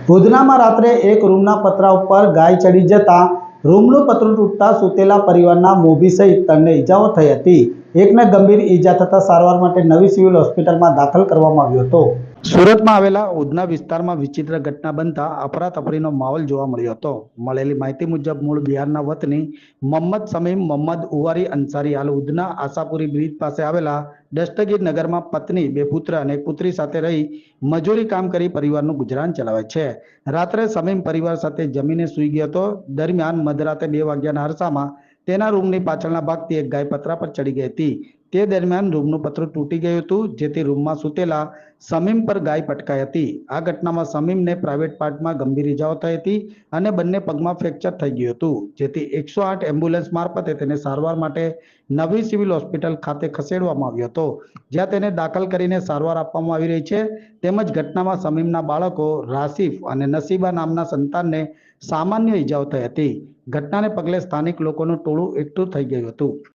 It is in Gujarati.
ભુજનામાં રાત્રે એક રૂમના પતરા ઉપર ગાય ચડી જતા રૂમનું પતરું તૂટતા સૂતેલા પરિવારના મોભી સહિત 3 ને ઈજાઓ થઈ હતી. એકને ગંભીર ઈજા થતા સારવાર માટે નવી સિવિલ હોસ્પિટલમાં દાખલ કરવામાં આવ્યો હતો. સુરતમાં આવેલા ઉધના વિસ્તારમાં વિચિત્ર ઘટના બનતા અફરાતફરીનો માહોલ જોવા મળ્યો હતો. મળેલી માહિતી મુજબ મૂળ બિહારના વતની મોહમ્મદ સમીમ મોહમ્મદ ઉવારી અંસારી હાલ ઉધના આશાપુરી બ્રિજ પાસે આવેલા દસ્તગીર નગરમાં પત્ની, 2 પુત્ર અને 1 પુત્રી સાથે રહી મજૂરી કામ કરી પરિવારનું ગુજરાન ચલાવે છે. રાત્રે સમીમ પરિવાર સાથે જમીને સૂઈ ગયો હતો. દરમિયાન મધરાતે 2 વાગ્યાના અરસામાં તેના રૂમની પાછળના ભાગથી એક ગાય પતરા પર ચડી ગઈ હતી. તે દરમિયાન રૂમનું પતરું તૂટી ગયું હતું, જેથી રૂમમાં સૂતેલા સમીમ પર ગાય પટકાઈ હતી. આ ઘટનામાં સમીમને પ્રાઇવેટ પાર્ટમાં ગંભીર ઈજાઓ થઈ હતી અને બંને પગમાં ફ્રેક્ચર થઈ ગયું હતું, જેથી 108 એમ્બ્યુલન્સ મારફતે તેને સારવાર માટે નવી સિવિલ હોસ્પિટલ ખાતે ખસેડવામાં આવ્યો હતો, જ્યાં તેને દાખલ કરીને સારવાર આપવામાં આવી રહી છે. તેમજ ઘટનામાં સમીમના બાળકો રાશિફ અને નસીબા નામના સંતાનને સામાન્ય ઈજાઓ થઈ હતી. ઘટનાને પગલે સ્થાનિક લોકોનું ટોળું એકઠું થઈ ગયું હતું.